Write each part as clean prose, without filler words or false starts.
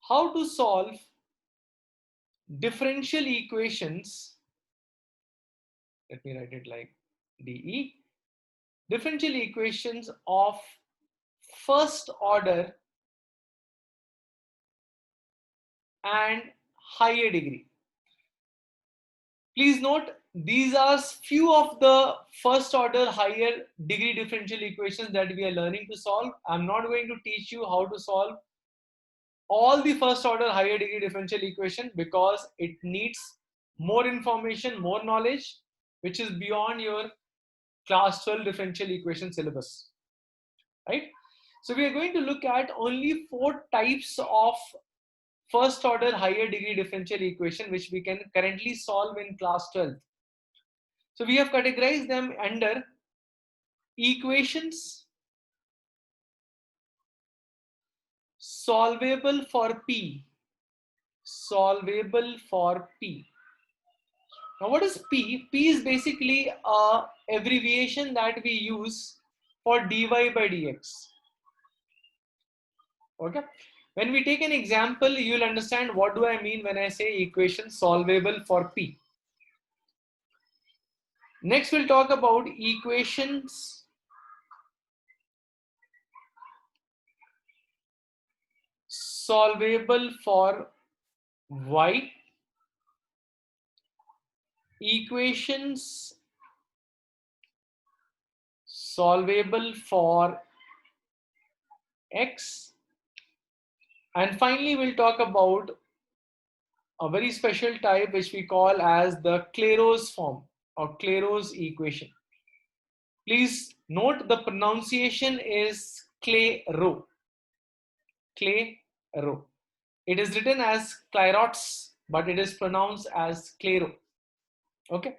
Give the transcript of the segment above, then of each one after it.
how to solve differential equations. Let me write it like DE. Differential equations of first order and higher degree. Please note, these are few of the first order higher degree differential equations that we are learning to solve. I'm not going to teach you how to solve all the first order higher degree differential equation because it needs more information, more knowledge, which is beyond your class 12 differential equation syllabus, right? So we are going to look at only 4 types of first order higher degree differential equation which we can currently solve in class 12. So we have categorized them under equations solvable for P. Solvable for P. Now what is P? P is basically a abbreviation that we use for dy by dx. Okay. When we take an example, you'll understand what do I mean when I say equation solvable for P. Next, we'll talk about equations solvable for Y, equations solvable for X, and finally we'll talk about a very special type which we call as the Clairaut's form or Clairaut's equation. Please note the pronunciation is Clairaut. Clairaut. It is written as Clairaut's, but it is pronounced as Clairaut. Okay.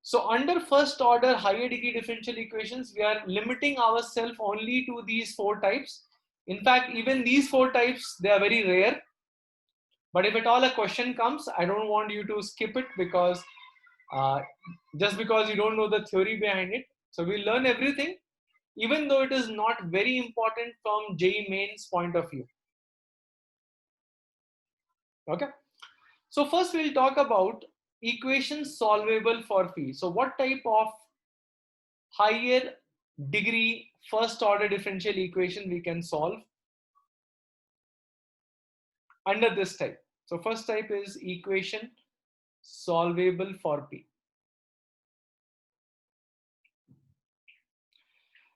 So under first order higher degree differential equations, we are limiting ourselves only to these 4 types. In fact, even these 4 types, they are very rare. But if at all a question comes, I don't want you to skip it because just because you don't know the theory behind it. So we learn everything, even though it is not very important from JEE Mains point of view. Okay. So first we'll talk about equations solvable for phi. So what type of higher degree first order differential equation we can solve under this type? So first type is equation solvable for P.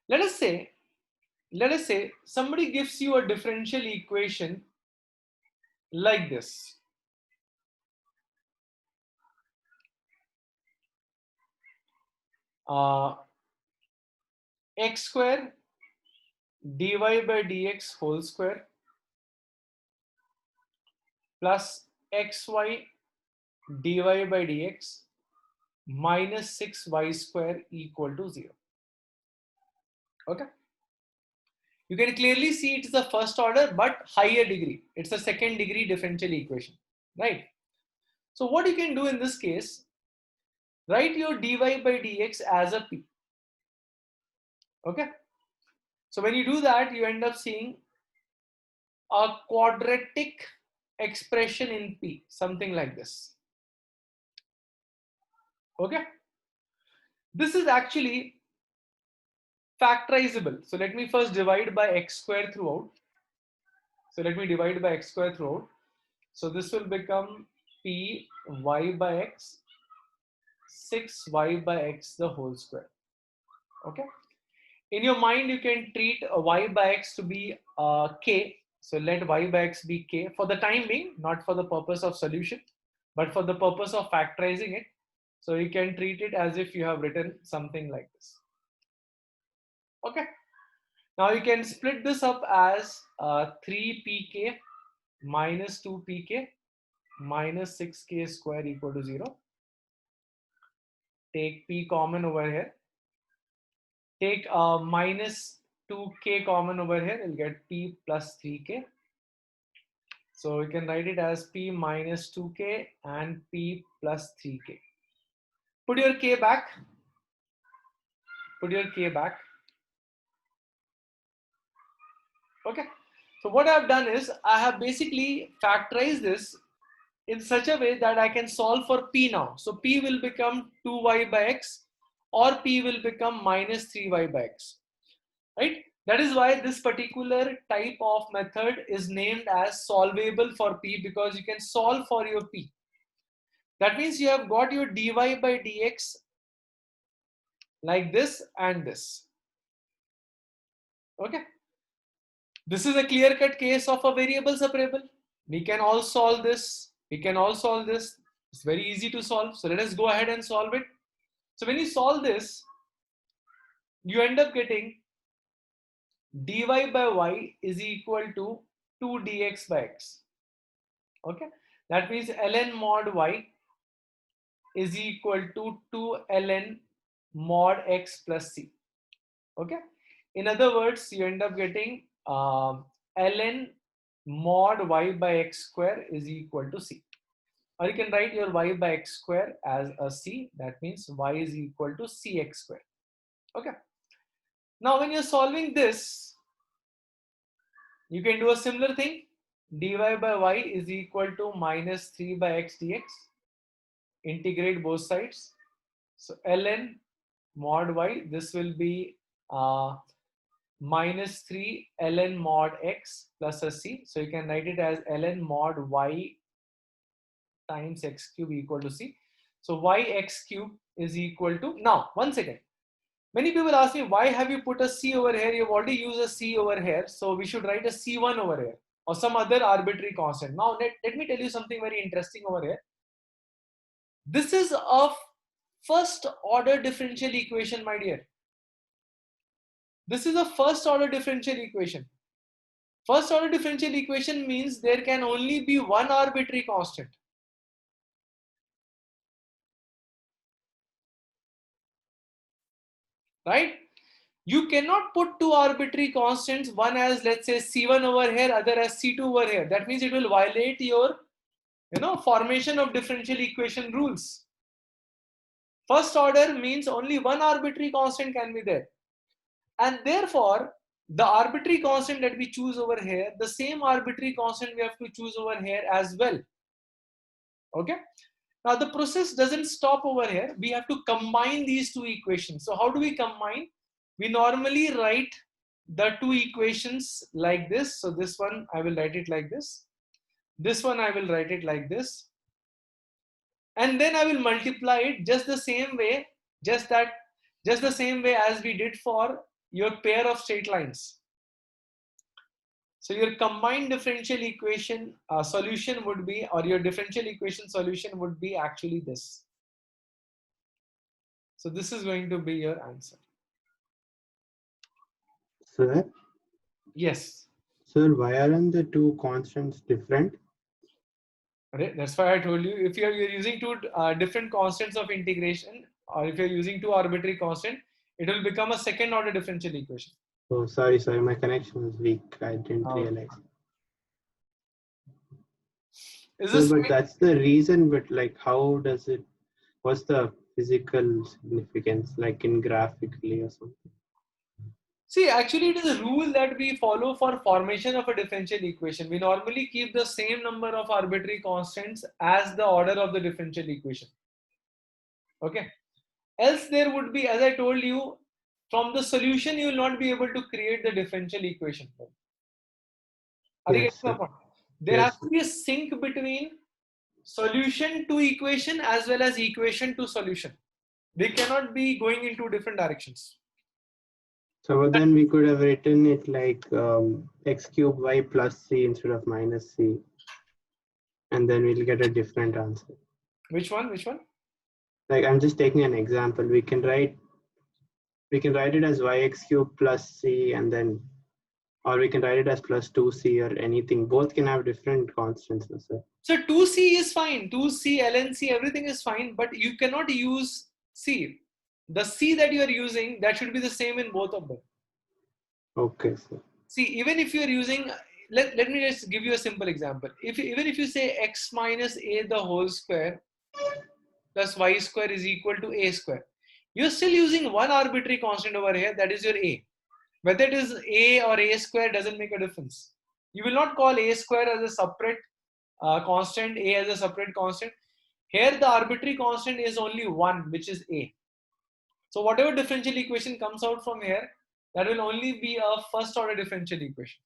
Let us say somebody gives you a differential equation like this. X square dy by dx whole square plus xy dy by dx minus 6y square equal to 0. Okay. You can clearly see it is the first order but higher degree. It's a second degree differential equation, right? So what you can do in this case, write your dy by dx as a p. Okay. So when you do that, you end up seeing a quadratic expression in p, something like this. Okay. This is actually factorizable. So let me first divide by x square throughout. So let me divide by x square throughout. So this will become p y by x 6y by x the whole square. Okay. In your mind, you can treat y by x to be k. So let y by x be k for the time being, not for the purpose of solution, but for the purpose of factorizing it. So you can treat it as if you have written something like this. Okay. Now you can split this up as 3pk minus 2pk minus 6k square equal to 0. Take p common over here. Take minus 2k common over here. You'll get p plus 3k. So you can write it as p minus 2k and p plus 3k. Put your k back. Put your k back. Okay. So what I've done is I have basically factorized this in such a way that I can solve for p now. So p will become 2y by x, or p will become minus 3y by x, right? That is why this particular type of method is named as solvable for p, because you can solve for your p. That means you have got your dy by dx like this and this. Okay. This is a clear-cut case of a variable separable. We can all solve this. We can all solve this. It's very easy to solve. So let us go ahead and solve it. So when you solve this, you end up getting dy by y is equal to 2 dx by x. Okay. That means ln mod y is equal to 2 ln mod x plus c. Okay. In other words, you end up getting ln mod y by x square is equal to c. Or you can write your y by x square as a c. That means y is equal to cx square. Okay. Now when you're solving this, you can do a similar thing. Dy by y is equal to minus 3 by x dx. Integrate both sides. So ln mod y, this will be minus 3 ln mod x plus a c. So you can write it as ln mod y times x cube equal to c. So y x cube is equal to, now 1 second. Many people ask me, why have you put a c over here? You've already used a c over here. So we should write a c1 over here or some other arbitrary constant. Now let me tell you something very interesting over here. This is a first order differential equation, my dear. This is a first order differential equation. First order differential equation means there can only be one arbitrary constant. Right? You cannot put two arbitrary constants, one as let's say C1 over here, other as C2 over here. That means it will violate your formation of differential equation rules. First order means only one arbitrary constant can be there. And therefore, the arbitrary constant that we choose over here, the same arbitrary constant we have to choose over here as well. Okay. Now the process doesn't stop over here. We have to combine these two equations. So how do we combine? We normally write the two equations like this. So this one, I will write it like this. This one, I will write it like this. And then I will multiply it just the same way, just the same way as we did for your pair of straight lines. So your combined differential equation solution would be, or your differential equation solution would be actually this. So this is going to be your answer. Sir? Yes. Sir, why aren't the two constants different? That's why I told you, if you're using two different constants of integration, or if you're using two arbitrary constant, it will become a second order differential equation. Oh, sorry, my connection was weak. I didn't realize. Sir, but that's the reason, but like, how does it, what's the physical significance, like in graphically or something? See, actually it is a rule that we follow for formation of a differential equation. We normally keep the same number of arbitrary constants as the order of the differential equation. Okay. Else there would be, as I told you, from the solution you will not be able to create the differential equation. Are you getting my point? There has to be a sync between solution to equation as well as equation to solution. They cannot be going in two different directions. So then we could have written it like x cube y plus c instead of minus c. And then we'll get a different answer. Which one? Which one? Like I'm just taking an example. We can write it as yx cube plus c, and then, or we can write it as plus 2c or anything. Both can have different constants. So 2c is fine. 2c, ln c, everything is fine. But you cannot use c. The c that you are using, that should be the same in both of them. Okay, sir. See, even if you are using, let me just give you a simple example. Even if you say x minus a the whole square plus y square is equal to a square, you're still using one arbitrary constant over here, that is your a. Whether it is a or a square doesn't make a difference. You will not call a square as a separate constant, a as a separate constant. Here the arbitrary constant is only one, which is a. So whatever differential equation comes out from here, that will only be a first order differential equation.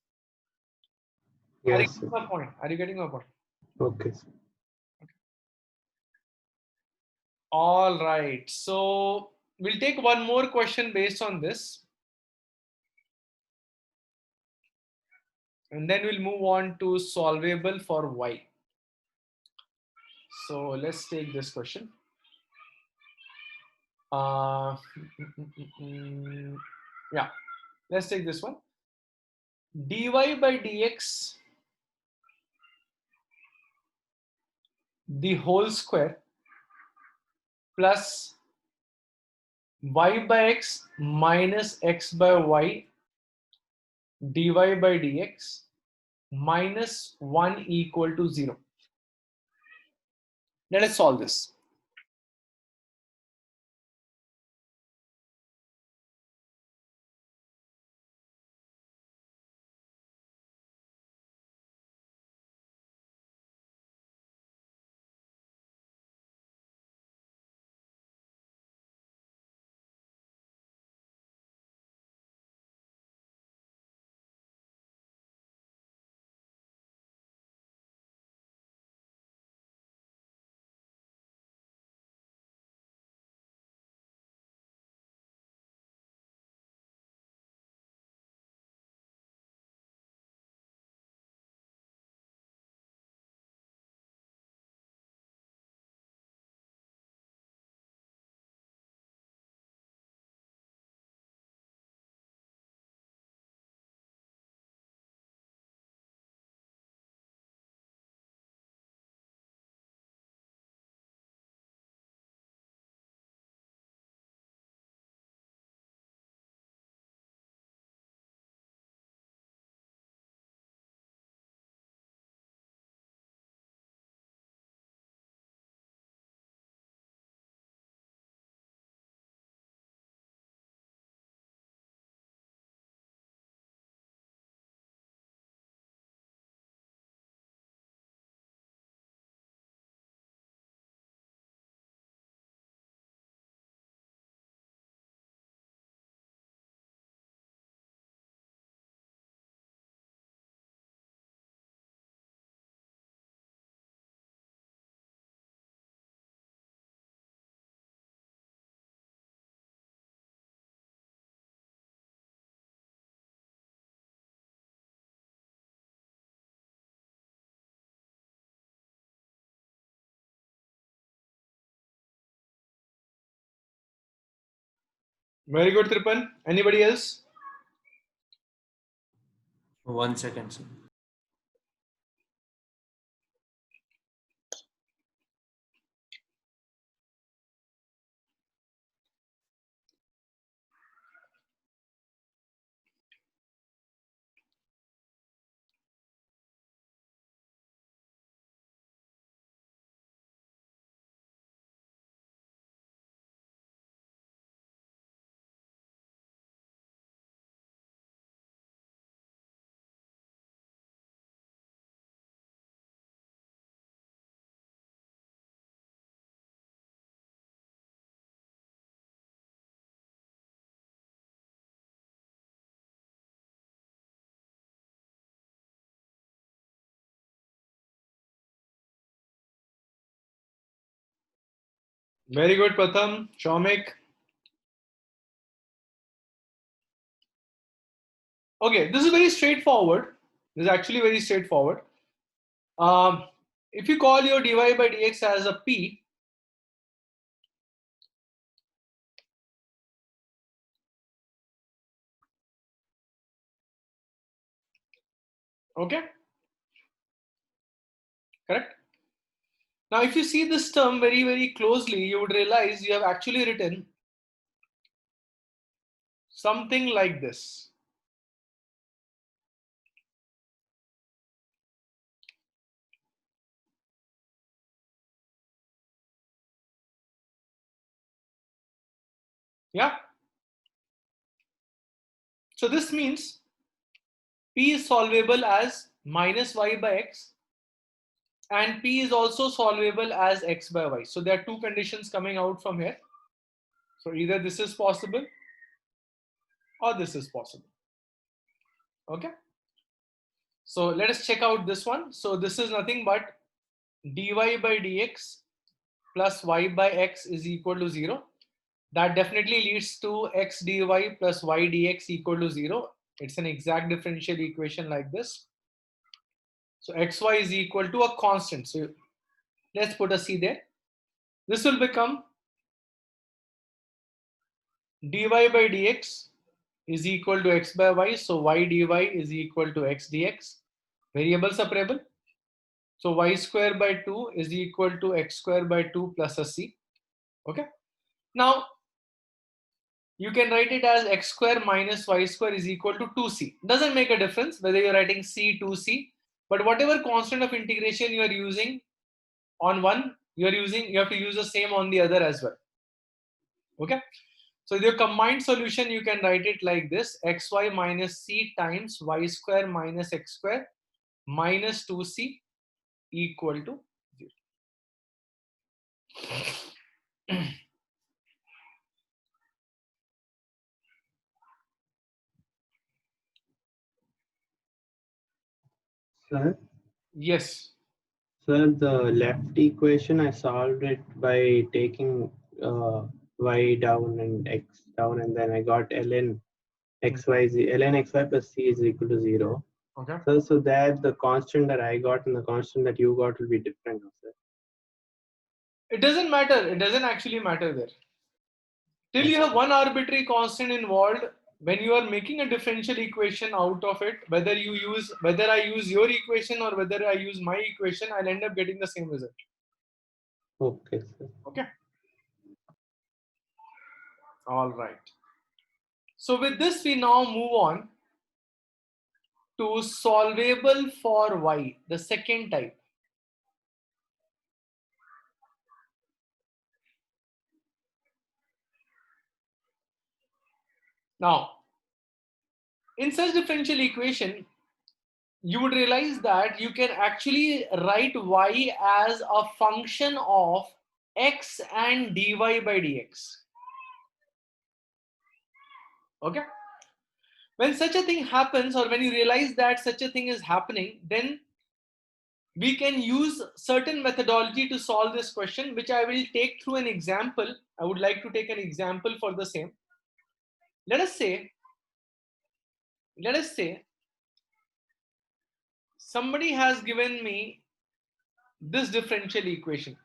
Are you Yes, getting sir. my point? Are you getting my point? Okay, sir. All right. So we'll take one more question based on this. And then we'll move on to solvable for y. So let's take this question. Uh, yeah, let's take this one. Dy by dx the whole square plus y by x minus x by y dy by dx minus 1 equal to 0. Let us solve this. Very good, Tripan. Anybody else? 1 second, sir. Very good, Pratham. Shomik. Okay, this is very straightforward. This is actually very straightforward. If you call your dy by dx as a p, okay, correct? Now, if you see this term very, very closely, you would realize you have actually written something like this. Yeah. So this means P is solvable as minus y by x, and p is also solvable as x by y. So there are two conditions coming out from here. So either this is possible or this is possible. Okay. So let us check out this one. So this is nothing but dy by dx plus y by x is equal to 0. That definitely leads to x dy plus y dx equal to 0. It's an exact differential equation like this. So xy is equal to a constant. So let's put a c there. This will become dy by dx is equal to x by y. So y dy is equal to x dx. Variable separable. So y square by 2 is equal to x square by 2 plus a c. Okay. Now you can write it as x square minus y square is equal to 2c. Doesn't make a difference whether you're writing c, 2c, but whatever constant of integration you are using on one, you have to use the same on the other as well. Okay. So your combined solution, you can write it like this: xy minus c times y square minus x square minus 2c equal to 0. Sir, Yes. sir, the left equation I solved it by taking y down and x down, and then I got ln xy plus c is equal to 0. Okay. So that the constant that I got and the constant that you got will be different, sir. It doesn't matter. It doesn't actually matter there. Till you have one arbitrary constant involved, when you are making a differential equation out of it, whether I use your equation or whether I use my equation, I'll end up getting the same result. Okay, sir. Okay. All right. So with this, we now move on to solvable for y, the second type. Now, in such differential equation, you would realize that you can actually write y as a function of x and dy by dx. Okay. When such a thing happens, or when you realize that such a thing is happening, then we can use certain methodology to solve this question, which I will take through an example. I would like to take an example for the same. Let us say somebody has given me this differential equation.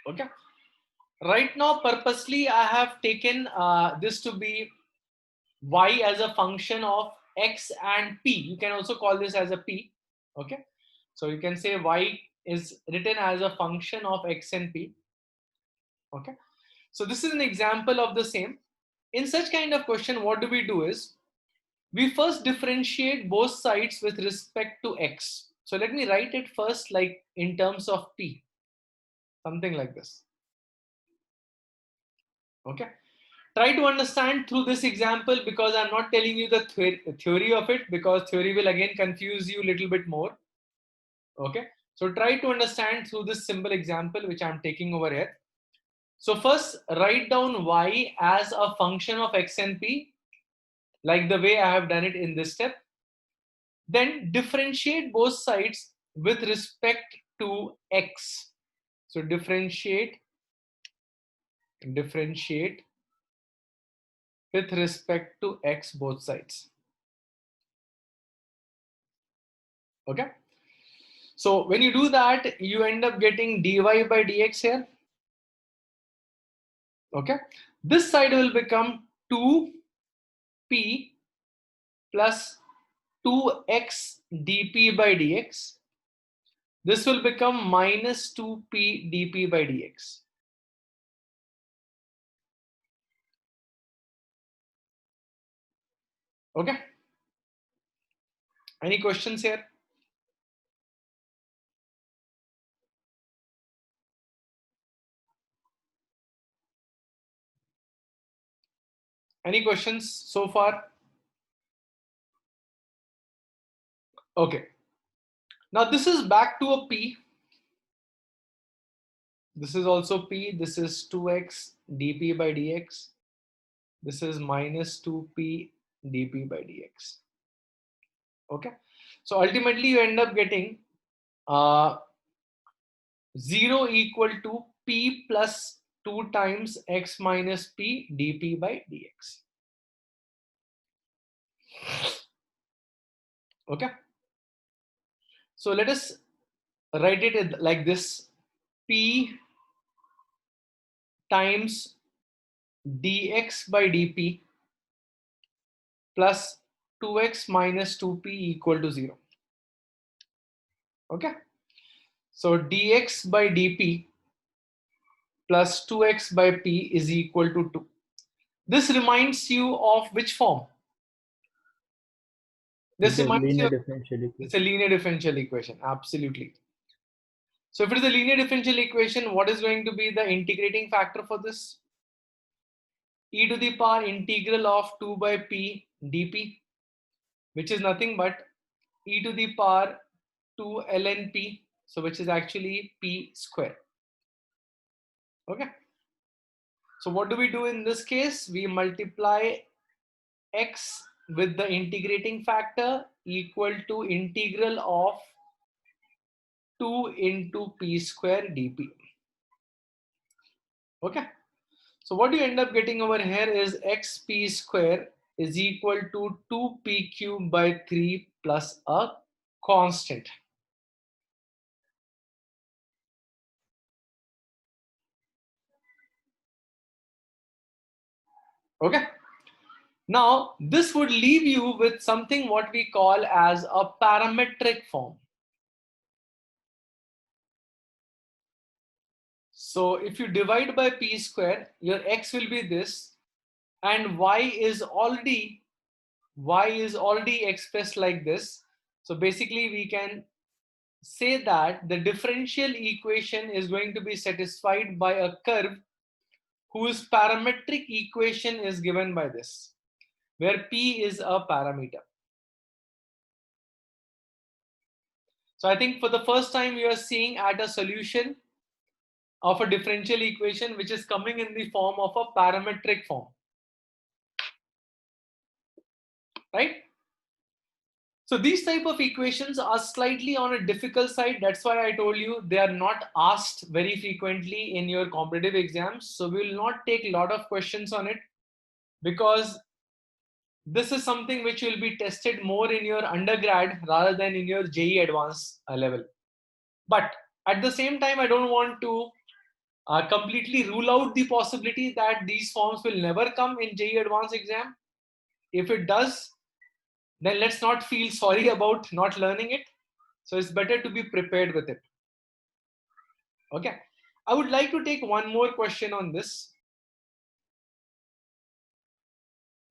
Okay. Right now, purposely, I have taken this to be y as a function of x and p. You can also call this as a p. Okay. So you can say y is written as a function of x and p. Okay. So this is an example of the same. In such kind of question, what do we do is, we first differentiate both sides with respect to x. So let me write it first like in terms of p, something like this. Okay. Try to understand through this example, because I'm not telling you the theory of it, because theory will again confuse you a little bit more. Okay. So try to understand through this simple example which I'm taking over here. So first write down y as a function of x and p, like the way I have done it in this step. Then differentiate both sides with respect to x. So differentiate with respect to x both sides. Okay. So when you do that, you end up getting dy by dx here. Okay. This side will become 2p plus 2x dp by dx. This will become minus 2p dp by dx. Okay. Any questions here? Any questions so far? Okay. Now this is back to a p. This is also p. This is 2x dp by dx. This is minus 2p dp by dx. Okay. So ultimately you end up getting 0 equal to p plus 2 times x minus p dp by dx. Okay. So let us write it like this: p times dx by dp plus 2x minus 2p equal to 0. Okay. So dx by dp plus 2x by p is equal to 2. This reminds you of which form? This It's a reminds you linear of, differential it's a equation. linear differential equation. Absolutely. So if it is a linear differential equation, what is going to be the integrating factor for this? E to the power integral of 2 by p dp, which is nothing but e to the power 2 ln p, so which is actually p square. Okay. So what do we do in this case? We multiply x with the integrating factor equal to integral of 2 into p square dp. Okay. So what you end up getting over here is xp square is equal to 2p cube by 3 plus a constant. Okay. Now this would leave you with something what we call as a parametric form. So if you divide by p square, your x will be this, and y is already expressed like this. So basically we can say that the differential equation is going to be satisfied by a curve whose parametric equation is given by this, where p is a parameter. So I think for the first time you are seeing at a solution of a differential equation which is coming in the form of a parametric form, right? So these type of equations are slightly on a difficult side. That's why I told you they are not asked very frequently in your competitive exams. So we will not take a lot of questions on it, because this is something which will be tested more in your undergrad rather than in your JEE advanced level. But at the same time, I don't want to completely rule out the possibility that these forms will never come in JEE advanced exam. If it does, then let's not feel sorry about not learning it. So it's better to be prepared with it. Okay. I would like to take one more question on this.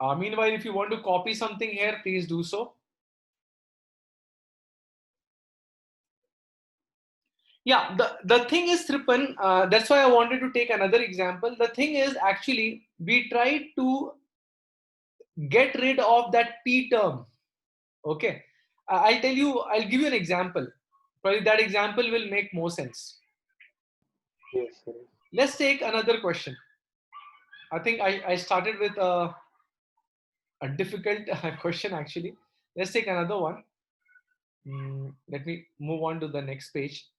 Meanwhile, if you want to copy something here, please do so. Yeah, the thing is, Tripan, that's why I wanted to take another example. The thing is, actually, we tried to get rid of that P term. Okay. I'll tell you, I'll give you an example. Probably that example will make more sense. Yes, sir. Let's take another question. I think I started with a difficult question actually. Let's take another one. Let me move on to the next page.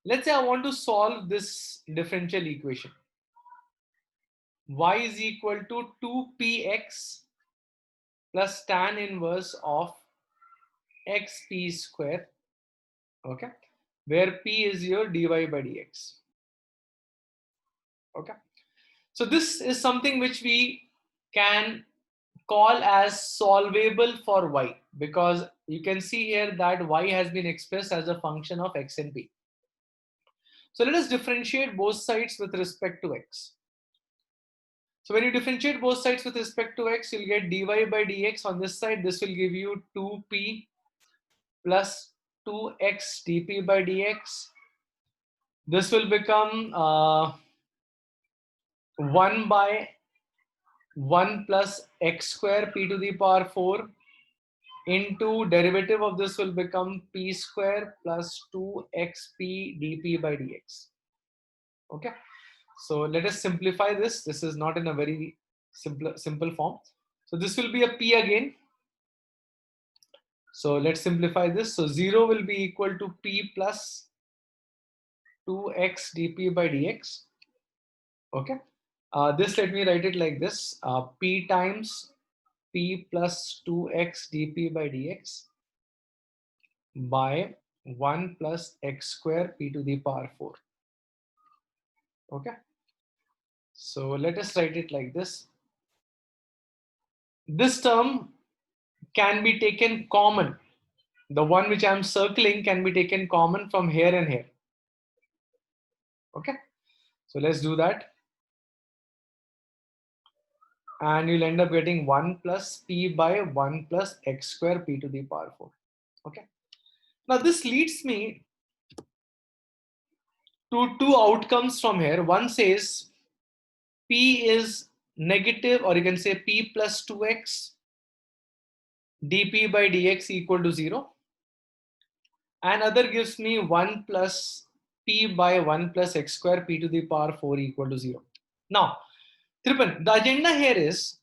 Let's say I want to solve this differential equation. Y is equal to 2px plus tan inverse of xp square, okay, where p is your dy by dx. Okay, so this is something which we can call as solvable for y, because you can see here that y has been expressed as a function of x and p. So let us differentiate both sides with respect to x. So when you differentiate both sides with respect to x, you'll get dy by dx on this side. This will give you 2p plus 2x dp by dx. This will become 1 by 1 plus x square p to the power 4 into derivative of this will become p square plus 2xp dp by dx. Okay, so let us simplify this. This is not in a very simple form. So this will be a p again. So let's simplify this. So 0 will be equal to p plus 2x dp by dx. Okay, this let me write it like this, p times p plus 2x dp by dx by 1 plus x square p to the power 4. Okay, so let us write it like this. This term can be taken common. The one which I am circling can be taken common from here and here. Okay, so let's do that. And you'll end up getting 1 plus p by 1 plus x square p to the power 4. Okay, now this leads me to two outcomes from here. One says p is negative, or you can say p plus 2x dp by dx equal to 0. And other gives me 1 plus p by 1 plus x square p to the power 4 equal to 0. Now, Tripan, the agenda here is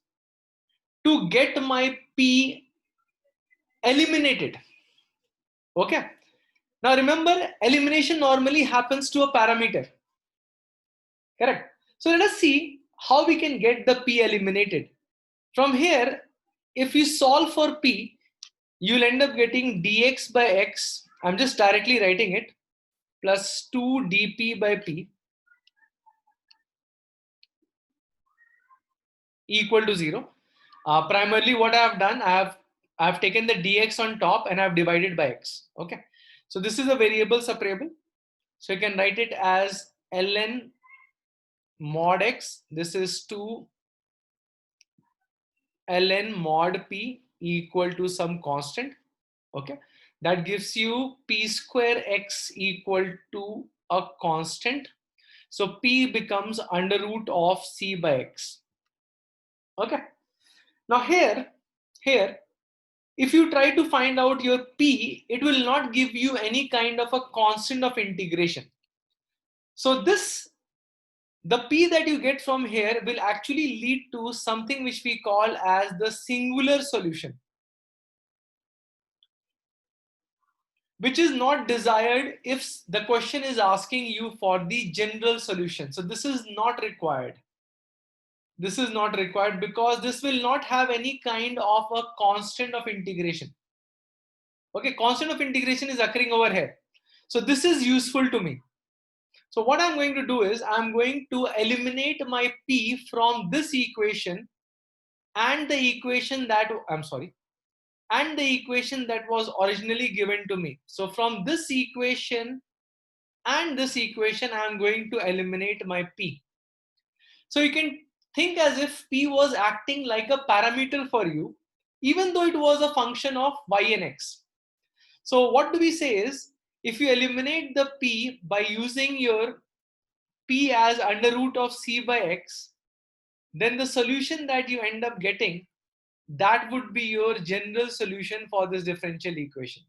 to get my p eliminated. Okay. Now remember, elimination normally happens to a parameter. Correct. So let us see how we can get the p eliminated. From here, if we solve for p, you'll end up getting dx by x. I'm just directly writing it, plus 2 dp by p equal to 0. Primarily what I have done, I have taken the dx on top and I have divided by x. Okay, so this is a variable separable, so you can write it as ln mod x. This is 2 ln mod p equal to some constant. Okay, that gives you p square x equal to a constant, so p becomes under root of c by x. Okay, now here if you try to find out your p, it will not give you any kind of a constant of integration. So the p that you get from here will actually lead to something which we call as the singular solution, which is not desired if the question is asking you for the general solution. So this is not required. This is not required because this will not have any kind of a constant of integration. Okay, constant of integration is occurring over here. So this is useful to me. So what I'm going to do is I'm going to eliminate my p from this equation and the equation that and the equation that was originally given to me. So from this equation and this equation, I'm going to eliminate my p. So you can think as if p was acting like a parameter for you, even though it was a function of y and x. So what do we say is, if you eliminate the p by using your p as under root of c by x, then the solution that you end up getting, that would be your general solution for this differential equation.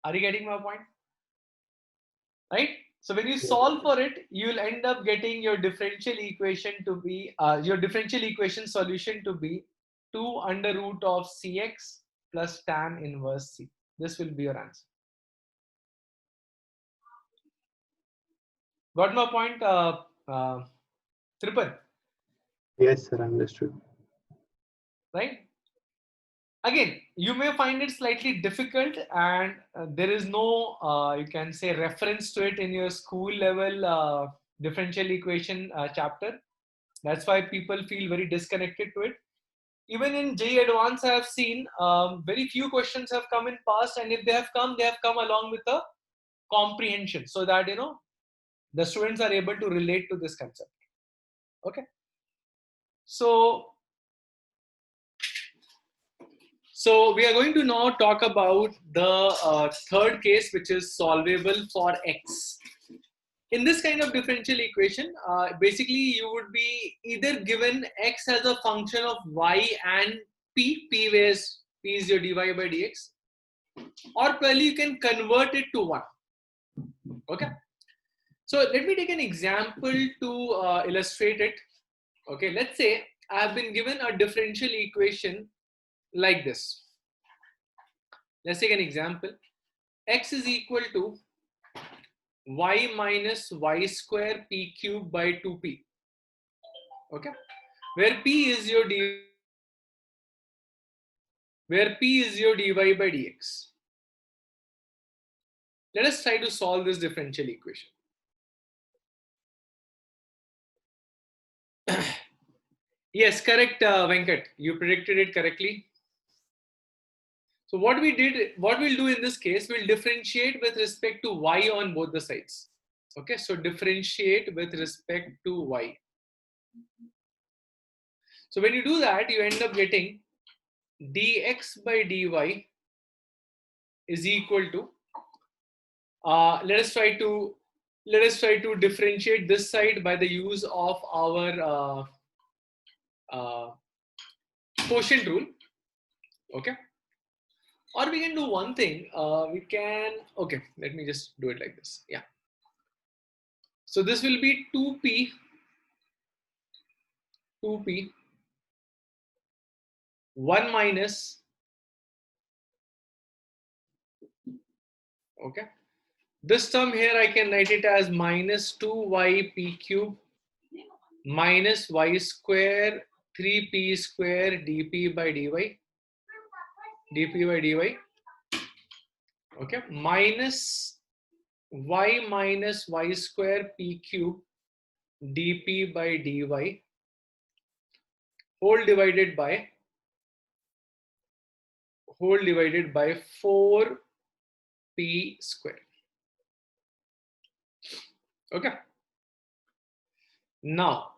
Are you getting my point? Right? So when you solve for it, you will end up getting your differential equation to be, your differential equation solution to be 2 under root of cx plus tan inverse c. This will be your answer. Got my point, Tripan? Yes, sir, understood. Right? Again, you may find it slightly difficult, and there is no, you can say, reference to it in your school level differential equation chapter. That's why people feel very disconnected to it. Even in JEE Advanced, I have seen very few questions have come in past, and if they have come along with a comprehension, so that the students are able to relate to this concept. Okay, so we are going to now talk about the third case, which is solvable for x. in this kind of differential equation, basically you would be either given x as a function of y and p, where p is your dy by dx, or probably you can convert it to 1. Okay. So let me take an example to illustrate it. Okay, let's say I have been given a differential equation like this. Let's take an example. X is equal to y minus y square p cube by 2p. Okay, where p is your dy by dx. Let us try to solve this differential equation. Yes, correct, Venkat. You predicted it correctly. So what we'll do in this case, we'll differentiate with respect to y on both the sides. Okay, so differentiate with respect to y. So when you do that, you end up getting dx by dy is equal to, let us try to differentiate this side by the use of our quotient rule. Okay, or we can do one thing. Okay, let me just do it like this. Yeah. So this will be 2p 1 minus, okay, this term here I can write it as minus 2y p cube minus y square 3p square dp by dy, okay, minus y square p cube dp by dy whole divided by 4p square. Okay, now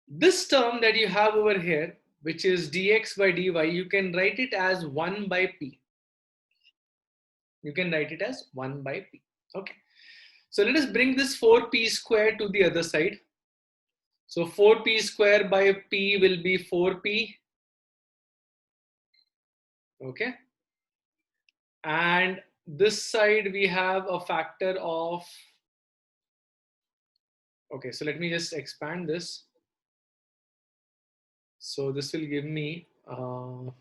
this term that you have over here, which is dx by dy, you can write it as 1 by p. You can write it as 1 by p. Okay, so let us bring this 4p square to the other side. So 4p square by p will be 4p. Okay, and this side we have a factor of, okay, so let me just expand this. So this will give me oh,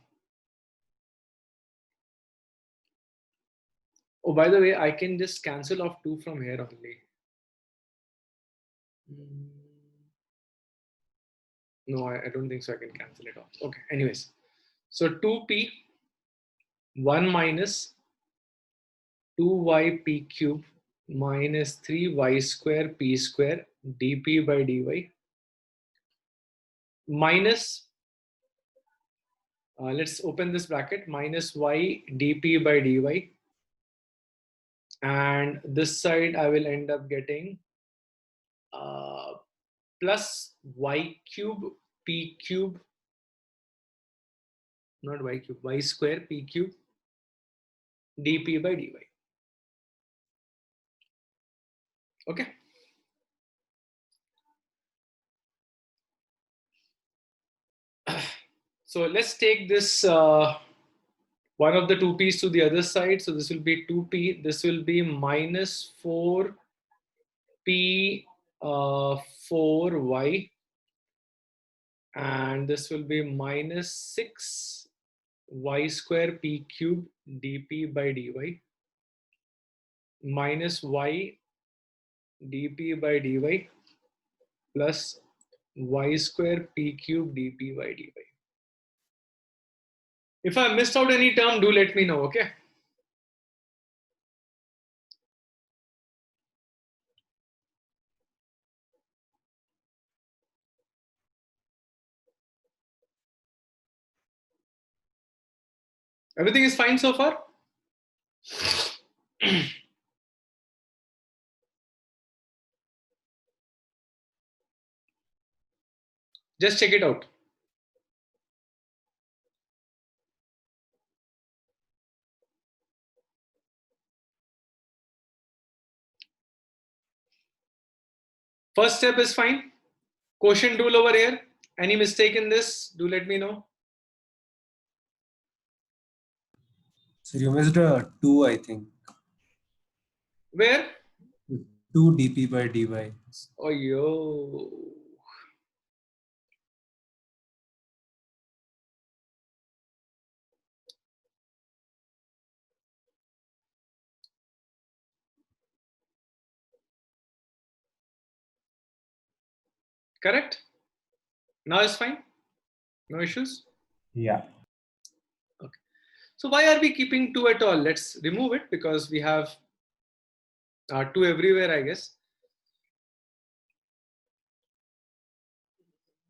by the way, I can just cancel off 2 from here only. No, I don't think so. I can cancel it off. Okay, anyways, so 2p 1 minus 2y p cube minus 3y square p square dp by dy minus, let's open this bracket, minus y dp by dy, and this side I will end up getting plus y cube p cube, not y cube, y square p cube dp by dy. Okay, so let's take this one of the 2p's to the other side. So this will be 2p, this will be minus 4p 4y, and this will be minus 6 y square p cube dp by dy minus y dp by dy plus y square p cube dp by dy. If I missed out any term, do let me know. Okay. Everything is fine so far? Just check it out. First step is fine. Quotient rule over here. Any mistake in this? Do let me know. So you missed a 2, I think. Where? 2 dp by dy. Oh, yo. Correct? Now it's fine? No issues? Yeah. Okay. So why are we keeping 2 at all? Let's remove it because we have 2 everywhere, I guess.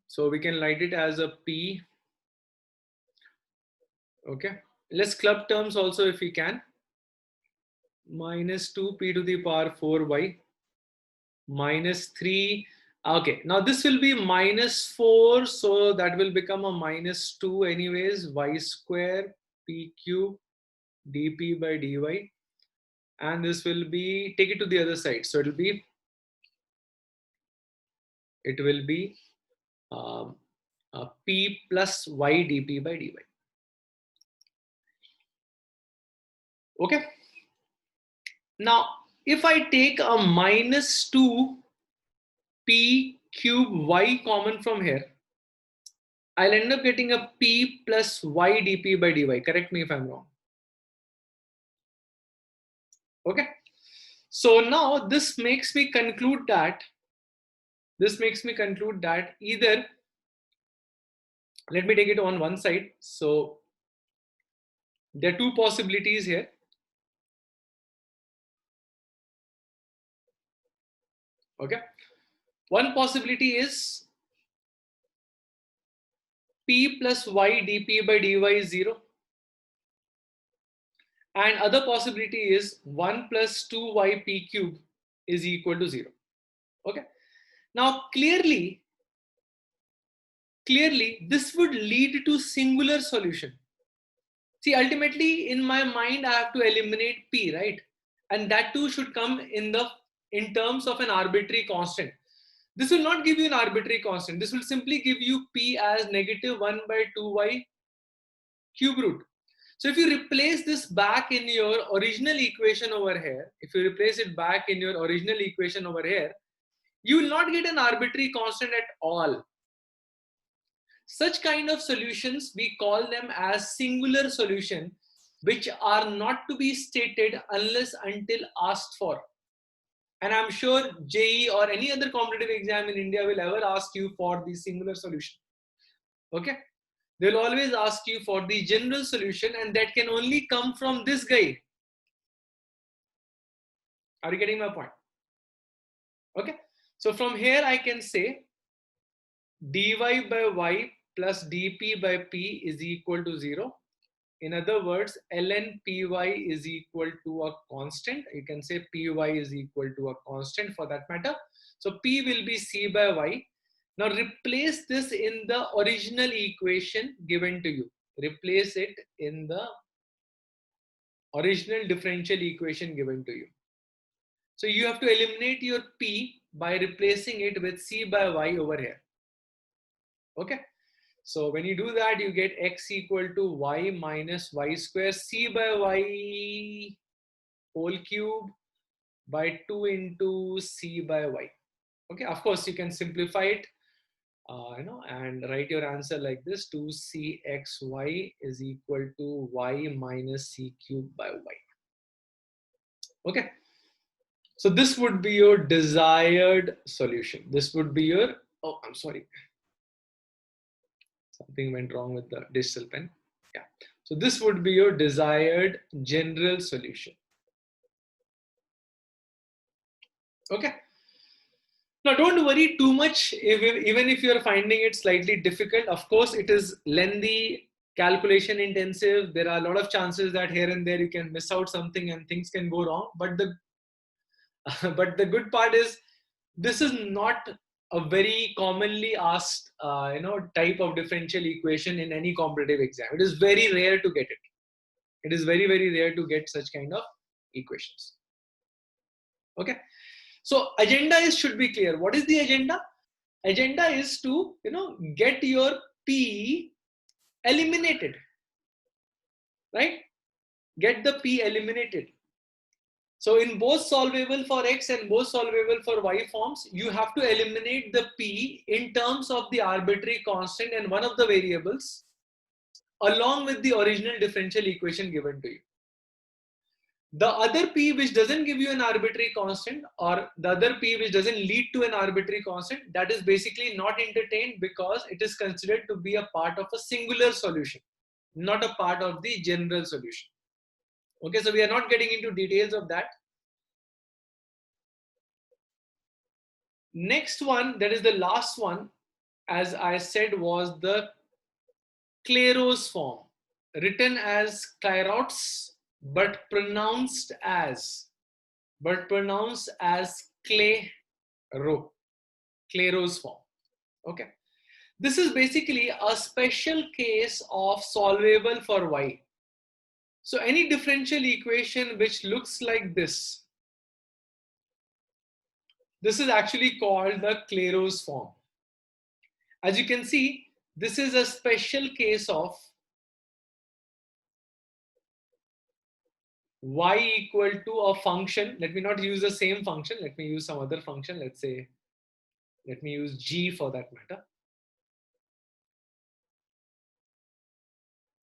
So we can write it as a P. Okay. Let's club terms also if we can. Minus 2p to the power 4y minus 3. Okay, now this will be minus 4, so that will become a minus 2 anyways, y square p cube dp by dy, and this will be, take it to the other side, so it will be p plus y dp by dy. Okay, now if I take a minus 2 p cube y common from here, I'll end up getting a p plus y dp by dy. Correct me if I'm wrong. Okay. So now this makes me conclude that either, let me take it on one side. So there are two possibilities here. Okay. One possibility is p plus y dp by dy is 0. And other possibility is 1 plus 2y p cube is equal to 0. Okay. Now clearly this would lead to singular solution. See, ultimately in my mind I have to eliminate p, right? And that too should come in terms of an arbitrary constant. This will not give you an arbitrary constant. This will simply give you p as negative 1 by 2y cube root. So if you replace this back in your original equation over here, you will not get an arbitrary constant at all. Such kind of solutions, we call them as singular solution, which are not to be stated unless until asked for. And I'm sure JEE or any other competitive exam in India will ever ask you for the singular solution. Okay? They'll always ask you for the general solution, and that can only come from this guy. Are you getting my point? Okay? So from here I can say dy by y plus dp by p is equal to 0. In other words, ln py is equal to a constant. You can say py is equal to a constant for that matter. So p will be c by y. Now replace this in the original equation given to you. Replace it in the original differential equation given to you. So you have to eliminate your p by replacing it with c by y over here. Okay. So when you do that, you get x equal to y minus y square c by y whole cube by 2 into c by y. Okay, of course you can simplify it, and write your answer like this: 2cxy is equal to y minus c cube by y. Okay, so this would be your desired solution. This would be your, oh, I'm sorry. Something went wrong with the digital pen. Yeah. So this would be your desired general solution. Okay. Now don't worry too much even if you're finding it slightly difficult. Of course, it is lengthy, calculation intensive. There are a lot of chances that here and there you can miss out something and things can go wrong. But the good part is this is not a very commonly asked type of differential equation in any competitive exam. It is very rare to get it. It is very, very rare to get such kind of equations. Okay. So agenda should be clear. What is the agenda? Agenda is to, get your P eliminated, right? Get the P eliminated. So in both solvable for X and both solvable for Y forms, you have to eliminate the P in terms of the arbitrary constant and one of the variables along with the original differential equation given to you. The other P which doesn't give you an arbitrary constant, or the other P which doesn't lead to an arbitrary constant, that is basically not entertained because it is considered to be a part of a singular solution, not a part of the general solution. Okay, so we are not getting into details of that. Next one, that is the last one, as I said, was the Claros form, written as Clairot's but pronounced as Claro, Claros form. Okay, this is basically a special case of solvable for Y. So any differential equation which looks like this is actually called the Claros form. As you can see, this is a special case of Y equal to a function. Let me not use the same function. Let me use some other function. Let's say, let me use G for that matter.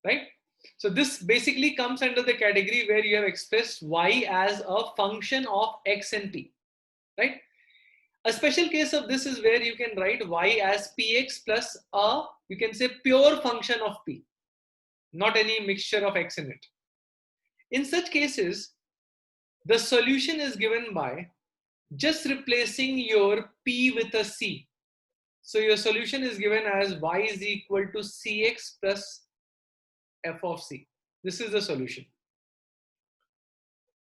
Right? So this basically comes under the category where you have expressed Y as a function of X and P. Right? A special case of this is where you can write Y as Px plus a, you can say, pure function of P, not any mixture of X in it. In such cases, the solution is given by just replacing your P with a C. So your solution is given as Y is equal to Cx plus f of C. This is the solution.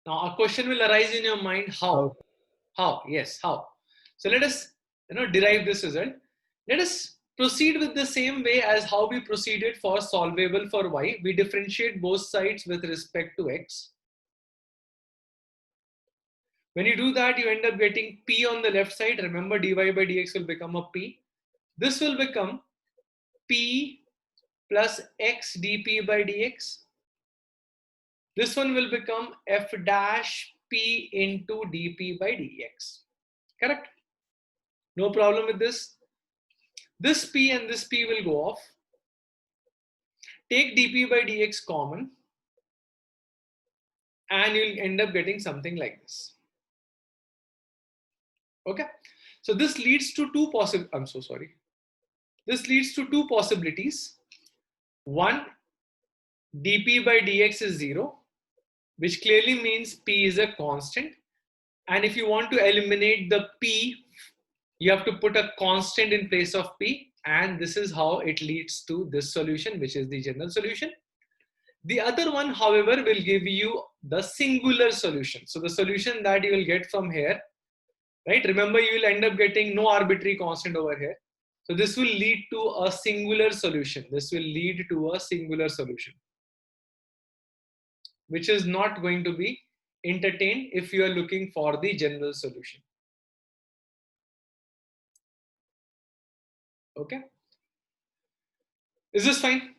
Now a question will arise in your mind, how? How? Yes, how? So let us derive this result. Let us proceed with the same way as how we proceeded for solvable for Y. We differentiate both sides with respect to X. When you do that, you end up getting P on the left side. Remember, dy by dx will become a P. This will become P plus x dp by dx. This one will become f dash P into dp by dx. Correct? No problem with this. This P and this P will go off. Take dp by dx common and you'll end up getting something like this. Okay, so this leads to two This leads to two possibilities. One, dp by dx is 0, which clearly means P is a constant. And if you want to eliminate the P, you have to put a constant in place of P. And this is how it leads to this solution, which is the general solution. The other one, however, will give you the singular solution. So the solution that you will get from here, right? Remember, you will end up getting no arbitrary constant over here. So this will lead to a singular solution. This will lead to a singular solution, which is not going to be entertained if you are looking for the general solution. Okay. Is this fine?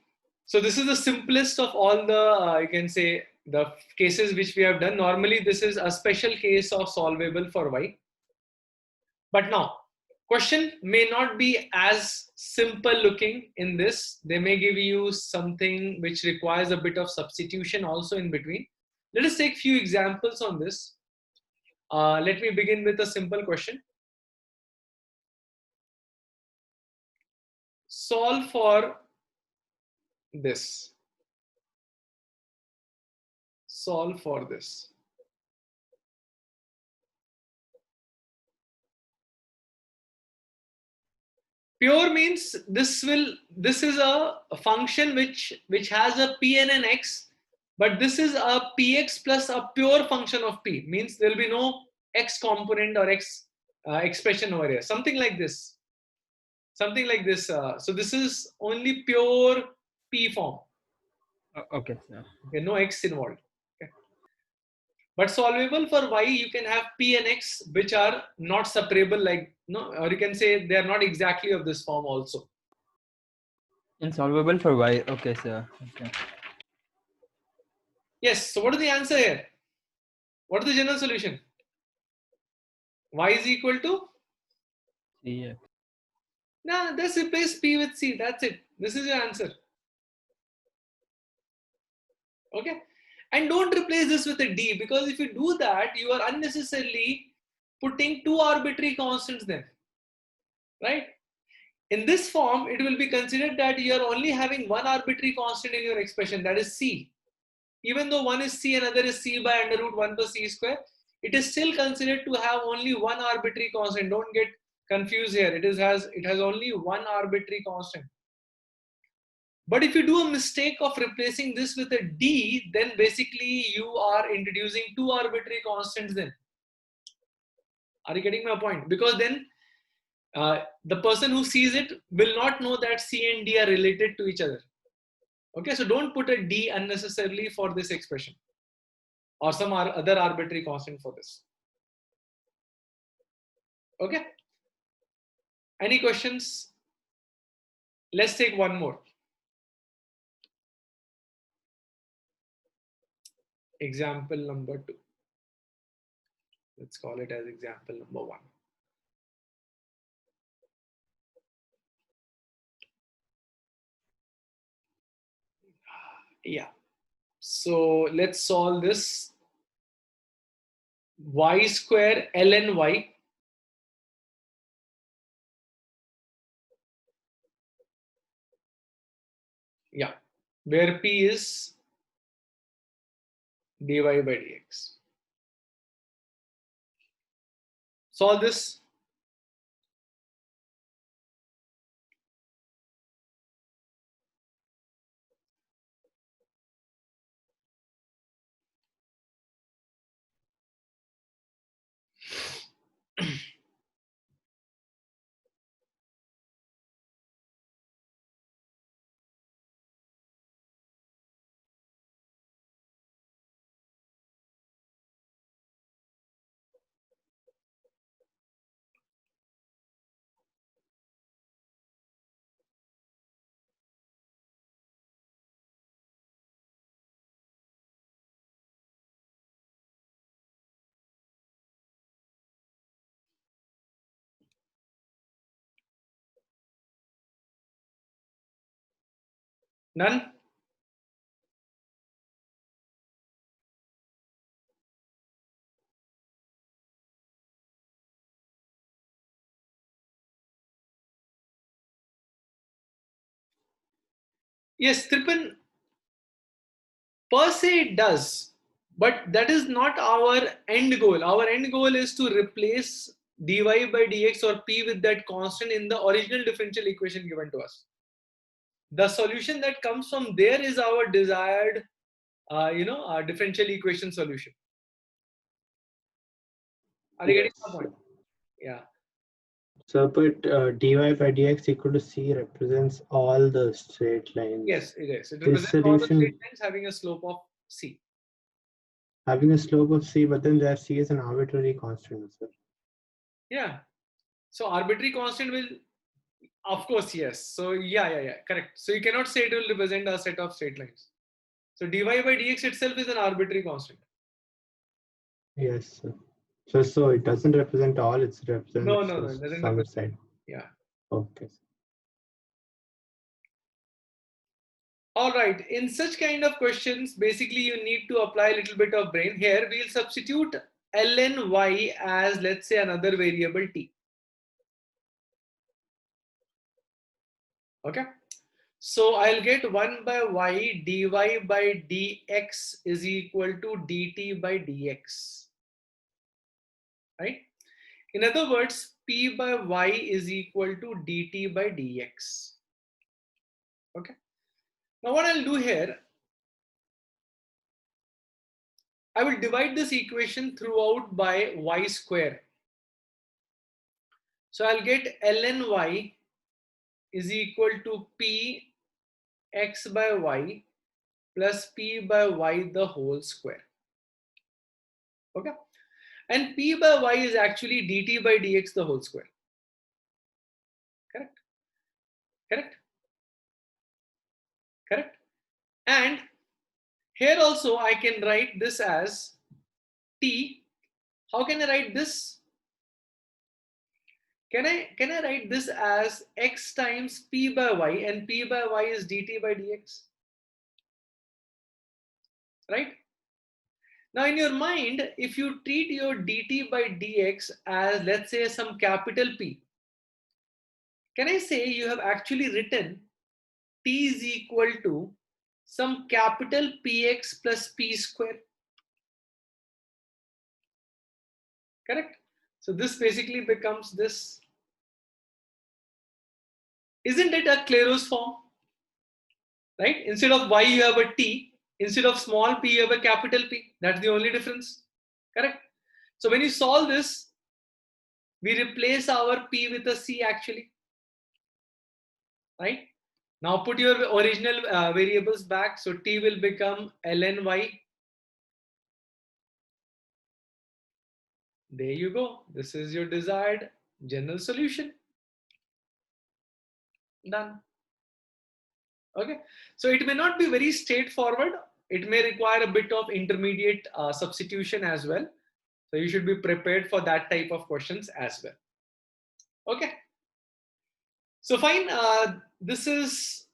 So this is the simplest of all the, you can say, the cases which we have done. Normally, this is a special case of solvable for Y. But now, question may not be as simple looking in this. They may give you something which requires a bit of substitution also in between. Let us take few examples on this. Let me begin with a simple question. Solve for this. Solve for this. Pure means this is a function which has a p and an x, but this is a px plus a pure function of p, means there will be no x component or x expression over here. Something like this. Something like this. So this is only pure p form. Okay. Okay, no x involved. Okay. But solvable for y, you can have p and x which are not separable, like no, or you can say they are not exactly of this form also. Insolvable for y. Okay, sir. Okay. Yes. So what is the answer here? What is the general solution? Y is equal to, Yeah. nah, just replace p with c. That's it. This is your answer. Okay. And don't replace this with a d, because if you do that, you are unnecessarily putting two arbitrary constants there, right? In this form, it will be considered that you are only having one arbitrary constant in your expression, that is c. Even though one is c, another is c by under root 1 plus c square, it is still considered to have only one arbitrary constant. Don't get confused here. It has only one arbitrary constant. But if you do a mistake of replacing this with a d, then basically you are introducing two arbitrary constants then. Are you getting my point? Because then the person who sees it will not know that c and d are related to each other. Okay, so don't put a d unnecessarily for this expression or some other arbitrary constant for this. Okay, any questions? Let's take one more. Example number 2. Let's call it as example number 1. Yeah, so let's solve this. Y square ln y yeah, where p is dy by dx. Solve this. None? Yes, Tripin, per se it does, but that is not our end goal. Our end goal is to replace dy by dx or p with that constant in the original differential equation given to us. The solution that comes from there is our desired our differential equation solution. Are you getting my point? Yeah. So, but dy by dx equal to c represents all the straight lines. Yes, it is. It This represents all the solution straight lines having a slope of c. having a slope of c, but then there c is an arbitrary constant, sir. Yeah. So arbitrary constant will, of course, yes. So yeah, correct. So you cannot say it will represent a set of straight lines. So dy by dx itself is an arbitrary constant. Yes, sir. So it doesn't represent all, it represents No, it doesn't some represent. side. Yeah. Okay. All right. In such kind of questions, basically you need to apply a little bit of brain. Here we'll substitute ln y as, let's say, another variable t. Okay. So I'll get 1 by y dy by dx is equal to dt by dx. Right? In other words, p by y is equal to dt by dx. Okay. Now what I'll do here, I will divide this equation throughout by y square. So I'll get ln y is equal to p x by y plus p by y the whole square. Okay, and p by y is actually dt by dx the whole square. Correct? Correct? Correct? And here also I can write this as t. How can I write this? Can I write this as x times p by y, and p by y is dt by dx? Right? Now in your mind, if you treat your dt by dx as, let's say, some capital P, can I say you have actually written t is equal to some capital px plus p square? Correct? So this basically becomes this. Isn't it a Claros form? Right? Instead of y, you have a t. Instead of small p, you have a capital P. That's the only difference. Correct? So when you solve this, we replace our p with a c actually. Right? Now put your original variables back. So t will become ln y. There you go. This is your desired general solution. Done. Okay. So it may not be very straightforward. It may require a bit of intermediate substitution as well. So you should be prepared for that type of questions as well. Okay. So fine. This is